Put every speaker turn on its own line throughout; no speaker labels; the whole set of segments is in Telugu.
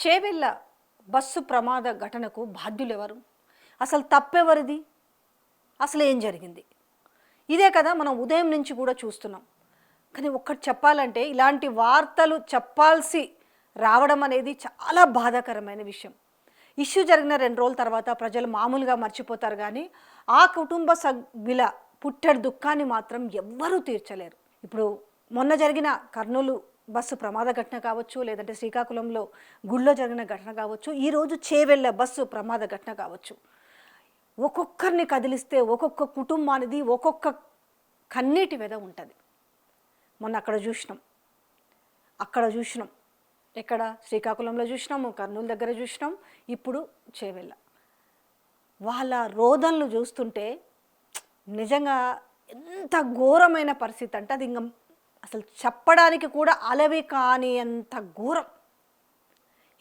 చేవెళ్ళ బస్సు ప్రమాద ఘటనకు బాధ్యులెవరు? అసలు తప్పెవరిది? అసలు ఏం జరిగింది? ఇదే కదా మనం ఉదయం నుంచి కూడా చూస్తున్నాం. కానీ ఒక్కటి చెప్పాలంటే ఇలాంటి వార్తలు చెప్పాల్సి రావడం అనేది చాలా బాధాకరమైన విషయం. ఇష్యూ జరిగిన 2 రోజుల తర్వాత ప్రజలు మామూలుగా మర్చిపోతారు కానీ ఆ కుటుంబ సభ్యుల పుట్టెడు దుఃఖాన్ని మాత్రం ఎవ్వరూ తీర్చలేరు. ఇప్పుడు మొన్న జరిగిన కర్నూలు బస్సు ప్రమాద ఘటన కావచ్చు, లేదంటే శ్రీకాకుళంలో గుళ్ళో జరిగిన ఘటన కావచ్చు, ఈరోజు చేవెళ్ళ బస్సు ప్రమాద ఘటన కావచ్చు, ఒక్కొక్కరిని కదిలిస్తే ఒక్కొక్క కుటుంబానిది ఒక్కొక్క కన్నీటి వెద ఉంటుంది. మొన్న అక్కడ చూసినాం, ఎక్కడ శ్రీకాకుళంలో చూసినాము, కర్నూలు దగ్గర చూసినాం, ఇప్పుడు చేవెళ్ళ. వాళ్ళ రోదనలు చూస్తుంటే నిజంగా ఎంత ఘోరమైన పరిస్థితి అంటే అది ఇంకా అసలు చెప్పడానికి కూడా అలవి కాని అంత ఘోరం.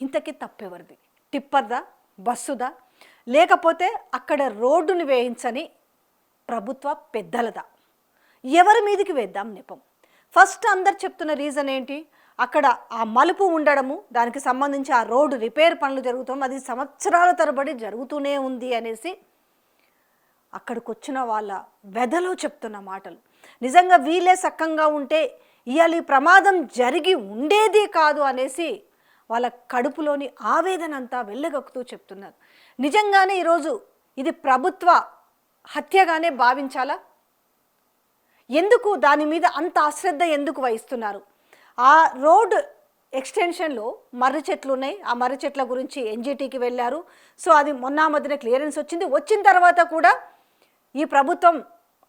ఇంతకీ తప్పెవరిది? టిప్పర్దా? బస్సుదా? లేకపోతే అక్కడ రోడ్డుని వేయించని ప్రభుత్వ పెద్దలదా? ఎవరి మీదకి వేద్దాం నెపం? ఫస్ట్ అందరు చెప్తున్న రీజన్ ఏంటి? అక్కడ ఆ మలుపు ఉండడము, దానికి సంబంధించి ఆ రోడ్డు రిపేర్ పనులు జరుగుతాం, అది సంవత్సరాల తరబడి జరుగుతూనే ఉంది అనేసి అక్కడికి వచ్చిన వాళ్ళ వెధలో చెప్తున్న మాటలు. నిజంగా వీళ్ళే సక్కంగా ఉంటే ఇవాళ ఈ ప్రమాదం జరిగి ఉండేది కాదు అనేసి వాళ్ళ కడుపులోని ఆవేదన అంతా వెళ్ళగక్కుతూ చెప్తున్నారు. నిజంగానే ఈరోజు ఇది ప్రభుత్వ హత్యగానే భావించాలా? ఎందుకు దాని మీద అంత అశ్రద్ధ ఎందుకు వహిస్తున్నారు? ఆ రోడ్ ఎక్స్టెన్షన్లో మర్రి చెట్లు ఉన్నాయి, ఆ మర్రి చెట్ల గురించి ఎన్జిటికి వెళ్ళారు. సో అది మొన్న మధ్యన క్లియరెన్స్ వచ్చింది. వచ్చిన తర్వాత కూడా ఈ ప్రభుత్వం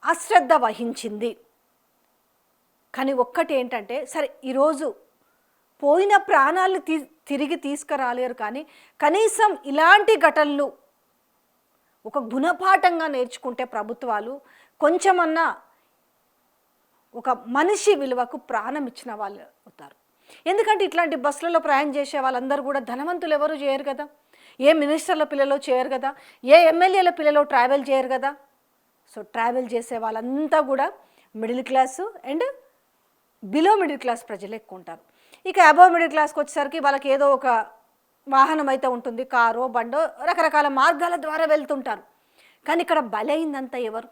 అశ్రద్ధ వహించింది. కానీ ఒక్కటి ఏంటంటే, సరే ఈరోజు పోయిన ప్రాణాలను తిరిగి తీసుకురాలేరు, కానీ కనీసం ఇలాంటి ఘటనలు ఒక గుణపాఠంగా నేర్చుకుంటే ప్రభుత్వాలు కొంచెమన్నా ఒక మనిషి విలువకు ప్రాణం ఇచ్చిన వాళ్ళు అవుతారు. ఎందుకంటే ఇట్లాంటి బస్సులలో ప్రయాణం చేసే వాళ్ళందరూ కూడా ధనవంతులు ఎవరు చేయరు కదా, ఏ మినిస్టర్ల పిల్లలు చేయరు కదా, ఏ ఎమ్మెల్యేల పిల్లలు ట్రావెల్ చేయరు కదా. సో ట్రావెల్ చేసే వాళ్ళంతా కూడా middle class and below middle class ప్రజలు ఎక్కువ ఉంటారు. ఇక అబోవ్ మిడిల్ క్లాస్కి వచ్చేసరికి వాళ్ళకి ఏదో ఒక వాహనం అయితే ఉంటుంది, కారో బండో, రకరకాల మార్గాల ద్వారా వెళ్తుంటారు. కానీ ఇక్కడ బలైందంతా ఎవరు?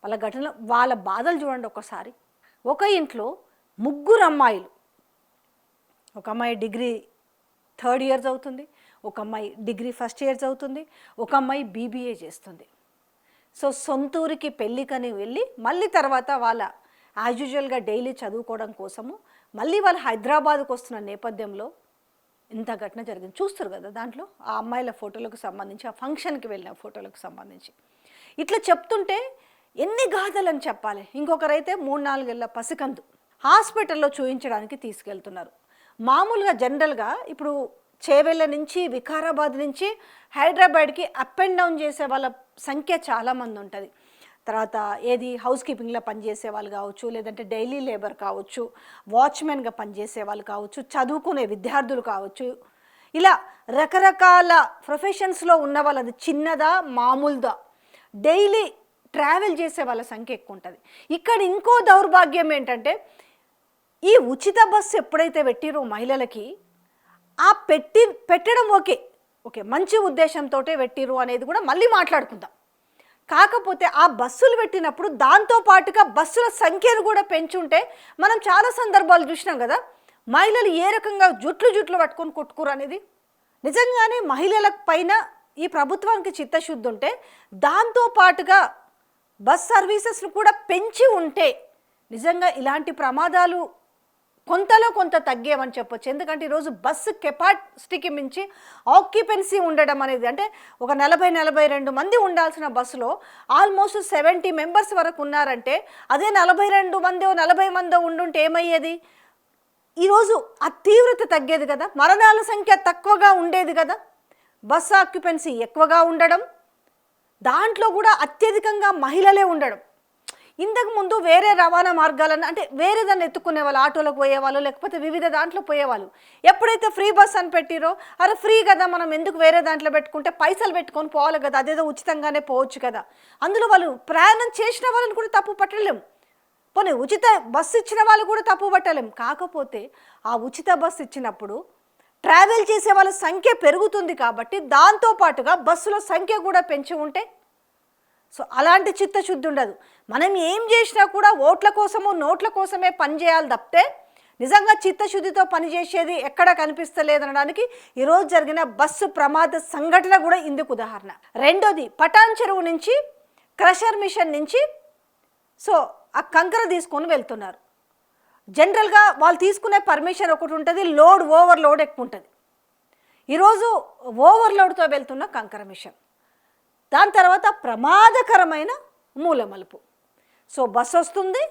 వాళ్ళ ఘటనలో వాళ్ళ బాధలు చూడండి ఒకసారి. ఒక ఇంట్లో 3 అమ్మాయిలు, ఒక అమ్మాయి డిగ్రీ 3rd ఇయర్ చదువుతుంది, ఒక అమ్మాయి డిగ్రీ 1st ఇయర్ చదువుతుంది, ఒక అమ్మాయి BBA చేస్తుంది. సో సొంతూరికి పెళ్ళికని వెళ్ళి మళ్ళీ తర్వాత వాళ్ళ యాజ్ యూజువల్గా డైలీ చదువుకోవడం కోసము మళ్ళీ వాళ్ళు హైదరాబాద్కు వస్తున్న నేపథ్యంలో ఇంత ఘటన జరిగింది. చూస్తారు కదా దాంట్లో ఆ అమ్మాయిల ఫోటోలకు సంబంధించి, ఆ ఫంక్షన్కి వెళ్ళిన ఫోటోలకు సంబంధించి. ఇట్లా చెప్తుంటే ఎన్ని గాథలని చెప్పాలి. ఇంకొకరైతే 3-4 ఏళ్ళ పసికందు హాస్పిటల్లో చూయించడానికి తీసుకెళ్తున్నారు. మామూలుగా జనరల్గా ఇప్పుడు చేవెళ్ళ నుంచి, వికారాబాద్ నుంచి హైదరాబాద్కి అప్ అండ్ డౌన్ చేసే వాళ్ళ సంఖ్య చాలామంది ఉంటుంది. తర్వాత ఏది హౌస్ కీపింగ్లో పనిచేసే వాళ్ళు కావచ్చు, లేదంటే డైలీ లేబర్ కావచ్చు, వాచ్మెన్గా పనిచేసే వాళ్ళు కావచ్చు, చదువుకునే విద్యార్థులు కావచ్చు, ఇలా రకరకాల ప్రొఫెషన్స్లో ఉన్న వాళ్ళది చిన్నదా మామూలుదా డైలీ ట్రావెల్ చేసే వాళ్ళ సంఖ్య ఎక్కువ ఉంటుంది. ఇక్కడ ఇంకో దౌర్భాగ్యం ఏంటంటే, ఈ ఉచిత బస్సు ఎప్పుడైతే పెట్టిరో మహిళలకి, ఆ పెట్టడం ఓకే మంచి ఉద్దేశంతో పెట్టిరు అనేది కూడా మళ్ళీ మాట్లాడుకుందాం. కాకపోతే ఆ బస్సులు పెట్టినప్పుడు దాంతో పాటుగా బస్సుల సంఖ్యను కూడా పెంచుంటే మనం చాలా సందర్భాలు చూసినాం కదా, మహిళలు ఏ రకంగా జుట్లు పట్టుకొని కొట్టుకురు అనేది. నిజంగానే మహిళల పైన ఈ ప్రభుత్వానికి చిత్తశుద్ధి ఉంటే దాంతో పాటుగా బస్ సర్వీసెస్ను కూడా పెంచి ఉంటే నిజంగా ఇలాంటి ప్రమాదాలు కొంతలో కొంత తగ్గేవని చెప్పొచ్చు. ఎందుకంటే ఈరోజు బస్సు కెపాసిటీకి మించి ఆక్యుపెన్సీ ఉండడం అనేది, అంటే ఒక 40-42 మంది ఉండాల్సిన బస్సులో ఆల్మోస్ట్ 70 మెంబర్స్ వరకు ఉన్నారంటే అదే 42 మందో 40 మందో ఉండుంటే ఏమయ్యేది? ఈరోజు ఆ తీవ్రత తగ్గేది కదా, మరణాల సంఖ్య తక్కువగా ఉండేది కదా. బస్సు ఆక్యుపెన్సీ ఎక్కువగా ఉండడం, దాంట్లో కూడా అత్యధికంగా మహిళలే ఉండడం. ఇంతకుముందు వేరే రవాణా మార్గాలను, అంటే వేరే దాన్ని ఎత్తుకునే వాళ్ళు, ఆటోలకు పోయేవాళ్ళు, లేకపోతే వివిధ దాంట్లో పోయేవాళ్ళు. ఎప్పుడైతే ఫ్రీ బస్ అని పెట్టిరో, అరే ఫ్రీ కదా మనం ఎందుకు వేరే దాంట్లో పెట్టుకుంటే పైసలు పెట్టుకొని పోవాలి కదా, అదేదో ఉచితంగానే పోవచ్చు కదా. అందులో వాళ్ళు ప్రయాణం చేసిన వాళ్ళని కూడా తప్పు పట్టలేము, పోనీ ఉచిత బస్సు ఇచ్చిన వాళ్ళు కూడా తప్పు పట్టలేము. కాకపోతే ఆ ఉచిత బస్సు ఇచ్చినప్పుడు ట్రావెల్ చేసే వాళ్ళ సంఖ్య పెరుగుతుంది కాబట్టి దాంతోపాటుగా బస్సుల సంఖ్య కూడా పెంచి ఉంటే సో అలాంటి చిత్తశుద్ధి ఉండదు. మనం ఏం చేసినా కూడా ఓట్ల కోసము నోట్ల కోసమే పనిచేయాలి తప్పితే నిజంగా చిత్తశుద్ధితో పనిచేసేది ఎక్కడ కనిపిస్తలేదనడానికి ఈరోజు జరిగిన బస్సు ప్రమాద సంఘటన కూడా ఇందుకు ఉదాహరణ. రెండోది, పటాన్ చెరువు నుంచి క్రషర్ మిషన్ నుంచి సో ఆ కంకర తీసుకొని వెళ్తున్నారు. జనరల్గా వాళ్ళు తీసుకునే పర్మిషన్ ఒకటి ఉంటుంది, ఓవర్లోడ్ ఎక్కువ ఉంటుంది. ఈరోజు ఓవర్లోడ్తో వెళ్తున్న కంకర మిషన్, దాని తర్వాత ప్రమాదకరమైన మూలమలుపు. సో బస్సు వస్తుంది,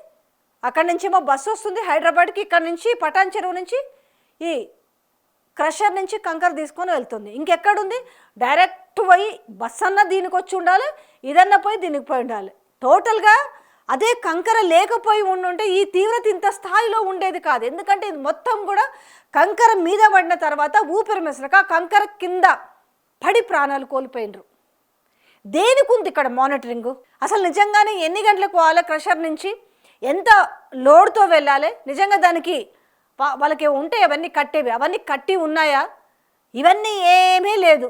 అక్కడి నుంచి బస్సు వస్తుంది హైదరాబాద్కి, ఇక్కడ నుంచి పటాన్ చెరువు నుంచి ఈ క్రషర్ నుంచి కంకర తీసుకొని వెళ్తుంది. ఇంకెక్కడుంది, డైరెక్ట్ పోయి బస్సు అన్న దీనికి వచ్చి ఉండాలి, ఇదన్నా పోయి దీనికి పోయి ఉండాలి. టోటల్గా అదే కంకర లేకపోయి ఉండుంటే ఈ తీవ్రత ఇంత స్థాయిలో ఉండేది కాదు. ఎందుకంటే ఇది మొత్తం కూడా కంకర మీద పడిన తర్వాత ఊపిరి మెసరక కంకర కింద పడి ప్రాణాలు కోల్పోయినరు. దేనికి ఉంది ఇక్కడ మానిటరింగు? అసలు నిజంగానే ఎన్ని గంటలకు పోవాలి, క్రషర్ నుంచి ఎంత లోడ్తో వెళ్ళాలి, నిజంగా దానికి వాళ్ళకి ఉంటే అవన్నీ కట్టేవి, అవన్నీ కట్టి ఉన్నాయా? ఇవన్నీ ఏమీ లేదు.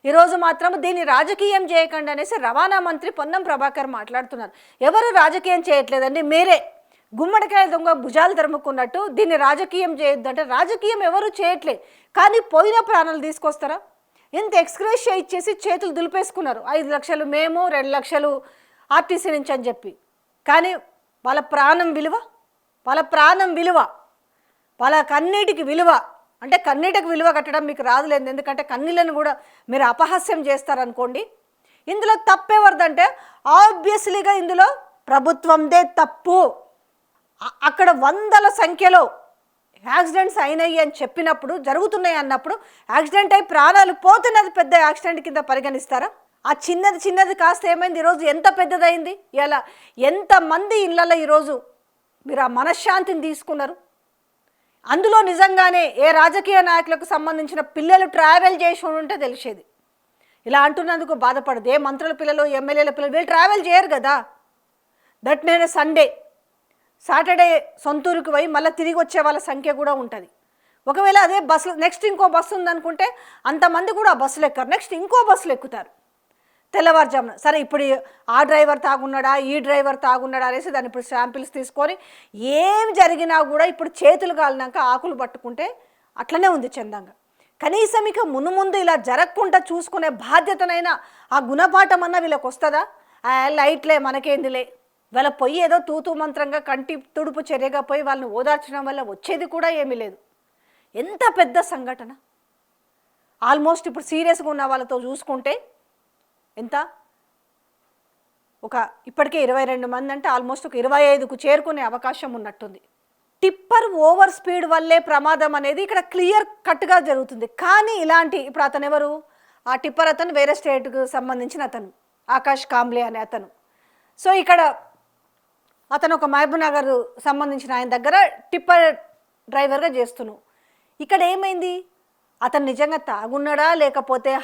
ఈరోజు మాత్రం దీన్ని రాజకీయం చేయకండి అనేసి రవాణా మంత్రి పొన్నం ప్రభాకర్ మాట్లాడుతున్నారు. ఎవరు రాజకీయం చేయట్లేదండి, మీరే గుమ్మడికాయ దొంగ భుజాలు తరుముకున్నట్టు దీన్ని రాజకీయం చేయొద్దంటే రాజకీయం ఎవరు చేయట్లే. కానీ పోయిన ప్రాణాలు తీసుకొస్తారా? ఇంత ఎక్స్గ్రేషియా ఇచ్చేసి చేతులు దులిపేసుకున్నారు. 5 లక్షలు మేము, 2 లక్షలు ఆర్టీసీ నుంచి అని చెప్పి. కానీ వాళ్ళ ప్రాణం విలువ, వాళ్ళ కన్నీటికి విలువ, అంటే కన్నీటికి విలువ కట్టడం మీకు రాదులేదు. ఎందుకంటే కన్నీళ్ళను కూడా మీరు అపహాస్యం చేస్తారనుకోండి. ఇందులో తప్పెవరిదంటే ఆబ్వియస్లీగా ఇందులో ప్రభుత్వందే తప్పు. అక్కడ వందల సంఖ్యలో యాక్సిడెంట్స్ అయినాయి అని చెప్పినప్పుడు, జరుగుతున్నాయి అన్నప్పుడు, యాక్సిడెంట్ అయి ప్రాణాలు పోతున్నది పెద్ద యాక్సిడెంట్ కింద పరిగణిస్తారా? ఆ చిన్నది కాస్త ఏమైంది, ఈరోజు ఎంత పెద్దదైంది. ఇలా ఎంతమంది ఇళ్ళల్లో ఈరోజు మీరు ఆ మనశ్శాంతిని తీసుకున్నారు. అందులో నిజంగానే ఏ రాజకీయ నాయకులకు సంబంధించిన పిల్లలు ట్రావెల్ చేసి ఉంటే తెలిసేది. ఇలా అంటున్నందుకు బాధపడదు. ఏ మంత్రుల పిల్లలు, ఎమ్మెల్యేల పిల్లలు వీళ్ళు ట్రావెల్ చేయరు కదా. దట్ నేను సాటర్డే సొంతూరుకు పోయి మళ్ళీ తిరిగి వచ్చే వాళ్ళ సంఖ్య కూడా ఉంటుంది. ఒకవేళ అదే బస్సు నెక్స్ట్ ఇంకో బస్సు ఉందనుకుంటే అంతమంది కూడా ఆ బస్సులు ఎక్కరు, నెక్స్ట్ ఇంకో బస్సులు ఎక్కుతారు తెల్లవారుజామున. సరే ఇప్పుడు ఆ డ్రైవర్ తాగున్నాడా, ఈ డ్రైవర్ తాగున్నాడా అనేసి దాన్ని ఇప్పుడు శాంపిల్స్ తీసుకొని ఏం జరిగినా కూడా ఇప్పుడు చేతులు కాలినాక ఆకులు పట్టుకుంటే అట్లనే ఉంది చందంగా. కనీసం ఇక ముందు ఇలా జరగకుండా చూసుకునే బాధ్యతనైనా ఆ గుణపాఠం అన్న వీళ్ళకి వస్తుందా? లైట్లే మనకేందిలే, వాళ్ళ పొయ్యి ఏదో తూతూ మంత్రంగా కంటి తుడుపు చర్యగా పోయి వాళ్ళని ఓదార్చడం వల్ల వచ్చేది కూడా ఏమీ లేదు. ఎంత పెద్ద సంఘటన. ఆల్మోస్ట్ ఇప్పుడు సీరియస్గా ఉన్న వాళ్ళతో చూసుకుంటే ఎంత, ఇప్పటికే 22 మంది అంటే ఆల్మోస్ట్ ఒక 25కు చేరుకునే అవకాశం ఉన్నట్టుంది. టిప్పర్ ఓవర్ స్పీడ్ వల్లే ప్రమాదం అనేది ఇక్కడ క్లియర్ కట్గా జరుగుతుంది. కానీ ఇలాంటి ఇప్పుడు అతను ఎవరు, ఆ టిప్పర్ అతను వేరే స్టేట్కు సంబంధించిన అతను, ఆకాష్ కాంబ్లే అనే అతను. సో ఇక్కడ అతను ఒక మహబూబ్నగర్ సంబంధించిన ఆయన దగ్గర టిప్పర్ డ్రైవర్గా చేస్తున్నావు. ఇక్కడ ఏమైంది, అతను నిజంగా తాగున్నాడా లేకపోతే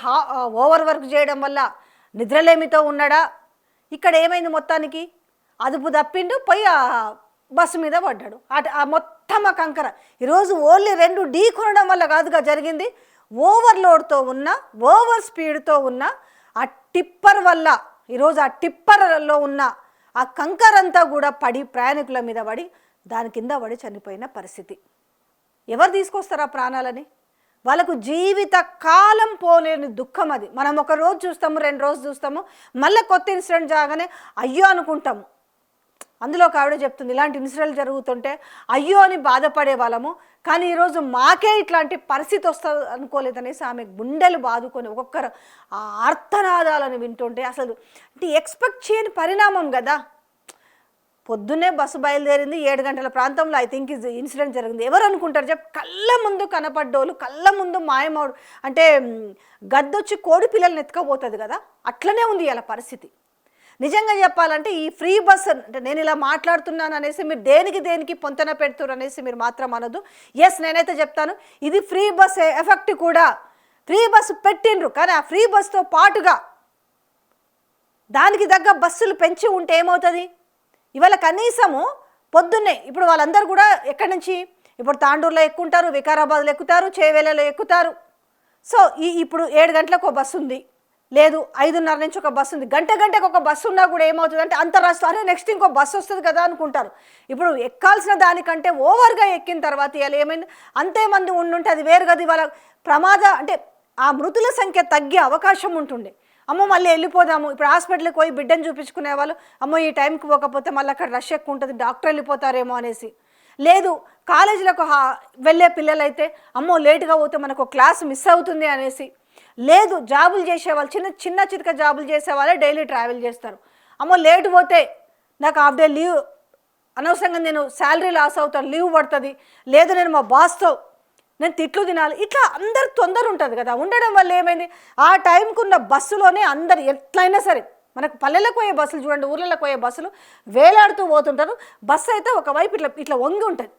ఓవర్ వర్క్ చేయడం వల్ల నిద్రలేమితో ఉన్నాడా? ఇక్కడ ఏమైంది, మొత్తానికి అదుపు తప్పిండు, పోయి ఆ బస్సు మీద పడ్డాడు. మొత్తం ఆ కంకర ఈరోజు ఓన్లీ 2 ఢీ కొనడం వల్ల కాదుగా జరిగింది, ఓవర్లోడ్తో ఉన్న ఓవర్ స్పీడ్తో ఉన్న ఆ టిప్పర్ వల్ల ఈరోజు ఆ టిప్పర్లో ఉన్న ఆ కంకర అంతా కూడా పడి ప్రయాణికుల మీద పడి దాని కింద పడి చనిపోయిన పరిస్థితి. ఎవరు తీసుకొస్తారు ఆ ప్రాణాలని? వాళ్ళకు జీవిత కాలం పోలేని దుఃఖం అది. మనం ఒక రోజు చూస్తాము, 2 రోజులు చూస్తాము, మళ్ళీ కొత్త ఇన్సిడెంట్ జాగానే అయ్యో అనుకుంటాము. అందులో ఒక ఆవిడ చెప్తుంది, ఇలాంటి ఇన్సిడెంట్ జరుగుతుంటే అయ్యో అని బాధపడే వాళ్ళము, కానీ ఈరోజు మాకే ఇట్లాంటి పరిస్థితి వస్తుంది అనుకోలేదనేసి ఆమె గుండెలు బాదుకొని ఒక్కొక్కరు ఆ ఆర్తనాదాలను వింటుంటే అసలు అంటే ఎక్స్పెక్ట్ చేయని పరిణామం కదా. పొద్దున్నే బస్సు బయలుదేరింది, 7 గంటల ప్రాంతంలో ఐ థింక్ ఇన్సిడెంట్ జరిగింది. ఎవరు అనుకుంటారు కళ్ళ ముందు కనపడ్డోళ్ళు, కళ్ళ ముందు మాయమౌడు అంటే గద్దొచ్చి కోడి పిల్లల్ని ఎత్తుకపోతుంది కదా, అట్లనే ఉంది ఇలా పరిస్థితి. నిజంగా చెప్పాలంటే ఈ ఫ్రీ బస్ అంటే నేను ఇలా మాట్లాడుతున్నాను అనేసి మీరు దేనికి పొంతన పెడుతున్నారు అనేసి మీరు మాత్రం అనదు. ఎస్, నేనైతే చెప్తాను, ఇది ఫ్రీ బస్ ఎఫెక్ట్ కూడా. ఫ్రీ బస్సు పెట్టిండ్రు, కానీ ఆ ఫ్రీ బస్తో పాటుగా దానికి తగ్గ బస్సులు పెంచి ఉంటే ఏమవుతుంది? ఇవాళ కనీసము పొద్దున్నే ఇప్పుడు వాళ్ళందరూ కూడా ఎక్కడి నుంచి ఇప్పుడు తాండూరులో ఎక్కుంటారు, వికారాబాద్లో ఎక్కుతారు, చేవేలలో ఎక్కుతారు. సో ఇప్పుడు 7 గంటలకు ఒక బస్సు ఉంది, లేదు 5:30 నుంచి ఒక బస్సు ఉంది, గంటకు ఒక బస్సు ఉన్నా కూడా ఏమవుతుంది అంటే అంతరాష్ట్ర అరే నెక్స్ట్ ఇంకో బస్సు వస్తుంది కదా అనుకుంటారు. ఇప్పుడు ఎక్కాల్సిన దానికంటే ఓవర్గా ఎక్కిన తర్వాత ఇలా ఏమైంది, అంతేమంది ఉండుంటే అది వేరు కదా, ఇవాళ అంటే ఆ మృతుల సంఖ్య తగ్గే అవకాశం ఉంటుండే. అమ్మో మళ్ళీ వెళ్ళిపోదాము, ఇప్పుడు హాస్పిటల్కి పోయి బిడ్డను చూపించుకునే వాళ్ళు అమ్మో ఈ టైంకి పోకపోతే మళ్ళీ అక్కడ రష్ ఎక్కువ ఉంటుంది, డాక్టర్ వెళ్ళిపోతారేమో అనేసి, లేదు కాలేజీలకు వెళ్ళే పిల్లలైతే అమ్మో లేటుగా పోతే మనకు క్లాస్ మిస్ అవుతుంది అనేసి, లేదు జాబులు చేసేవాళ్ళు చిన్న చితక జాబులు చేసేవాళ్ళే డైలీ ట్రావెల్ చేస్తారు, అమ్మో లేటు పోతే నాకు హాఫ్ డే లీవ్ అనవసరంగా నేను శాలరీ లాస్ అవుతాను, లీవ్ పడుతుంది, లేదు నేను మా బాస్తో నేను తిట్లు తినాలి, ఇట్లా అందరు తొందర ఉంటుంది కదా. ఉండడం వల్ల ఏమైంది, ఆ టైంకి ఉన్న బస్సులోనే అందరు ఎట్లయినా సరే, మనకు పల్లెలకు పోయే బస్సులు చూడండి, ఊర్లకు పోయే బస్సులు వేలాడుతూ పోతుంటారు, బస్సు అయితే ఒకవైపు ఇట్లా వంగి ఉంటుంది.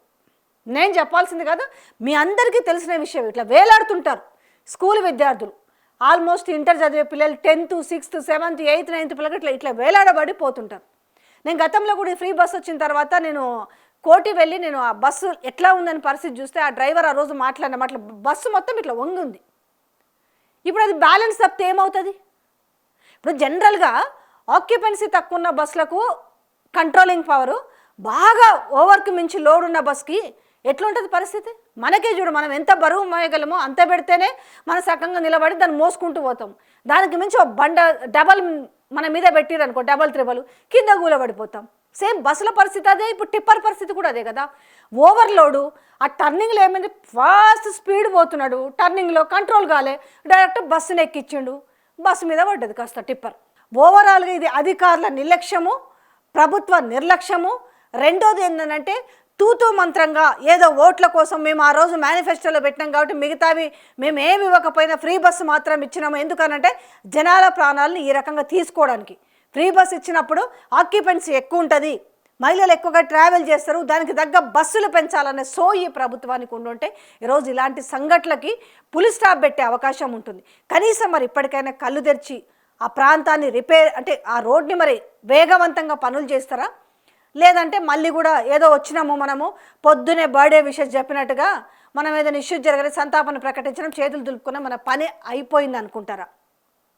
నేను చెప్పాల్సింది కాదు, మీ అందరికీ తెలిసిన విషయం, ఇట్లా వేలాడుతుంటారు స్కూల్ విద్యార్థులు, ఆల్మోస్ట్ ఇంటర్ చదివే పిల్లలు 10th 6th 7th 8th 9th పిల్లలు ఇట్లా వేలాడబడి పోతుంటారు. నేను గతంలో కూడా ఫ్రీ బస్సు వచ్చిన తర్వాత నేను కోటి వెళ్ళి నేను ఆ బస్సు ఎట్లా ఉందని పరిస్థితి చూస్తే, ఆ డ్రైవర్ ఆ రోజు మాట్లాడిన బస్సు మొత్తం ఇట్లా వంగి ఉంది. ఇప్పుడు అది బ్యాలెన్స్ తప్పితే ఏమవుతుంది, ఇప్పుడు జనరల్గా ఆక్యుపెన్సీ తక్కువ ఉన్న బస్సులకు కంట్రోలింగ్ పవరు, బాగా ఓవర్కి మించి లోడ్ ఉన్న బస్కి ఎట్లుంటుంది పరిస్థితి, మనకే చూడు మనం ఎంత బరువు మోయగలమో అంత పెడితేనే మన సకంగా నిలబడి దాన్ని మోసుకుంటూ పోతాం, దానికి మించి ఒక బండ డబల్ మన మీద పెట్టిరనుకో డబల్ త్రిబల్ కింద కూలబడిపోతాం. సేమ్ బస్సుల పరిస్థితి అదే, ఇప్పుడు టిప్పర్ పరిస్థితి కూడా అదే కదా. ఓవర్లోడు ఆ టర్నింగ్లో ఏమైంది, ఫాస్ట్ స్పీడ్ పోతున్నాడు, టర్నింగ్లో కంట్రోల్ కాలే, డైరెక్ట్ బస్సుని ఎక్కించిండు, బస్సు మీద పడ్డది కాస్త టిప్పర్. ఓవరాల్గా ఇది అధికారుల నిర్లక్ష్యము, ప్రభుత్వ నిర్లక్ష్యము. రెండోది ఏంటంటే తూతూ మంత్రంగా ఏదో ఓట్ల కోసం మేము ఆ రోజు మేనిఫెస్టోలో పెట్టినాం కాబట్టి మిగతావి మేము ఏమి ఇవ్వకపోయినా ఫ్రీ బస్సు మాత్రం ఇచ్చినాము, ఎందుకనంటే జనాల ప్రాణాలను ఈ రకంగా తీసుకోవడానికి. ఫ్రీ బస్ ఇచ్చినప్పుడు ఆక్యుపెన్సీ ఎక్కువ ఉంటుంది, మహిళలు ఎక్కువగా ట్రావెల్ చేస్తారు, దానికి తగ్గ బస్సులు పెంచాలనే ఈ ప్రభుత్వానికి ఉండుంటే ఈరోజు ఇలాంటి సంఘటనలకి పులి స్టాప్ పెట్టే అవకాశం ఉంటుంది. కనీసం మరి ఇప్పటికైనా కళ్ళు తెరిచి ఆ ప్రాంతాన్ని రిపేర్ అంటే ఆ రోడ్ని మరి వేగవంతంగా పనులు చేస్తారా, లేదంటే మళ్ళీ కూడా ఏదో వచ్చినాము మనము పొద్దునే బర్త్డే విషెస్ చెప్పినట్టుగా మనం ఏదైనా ఇష్యూ జరగని సంతాపన ప్రకటించడం, చేతులు దులుపుకున్న మన పని అయిపోయింది అనుకుంటారా?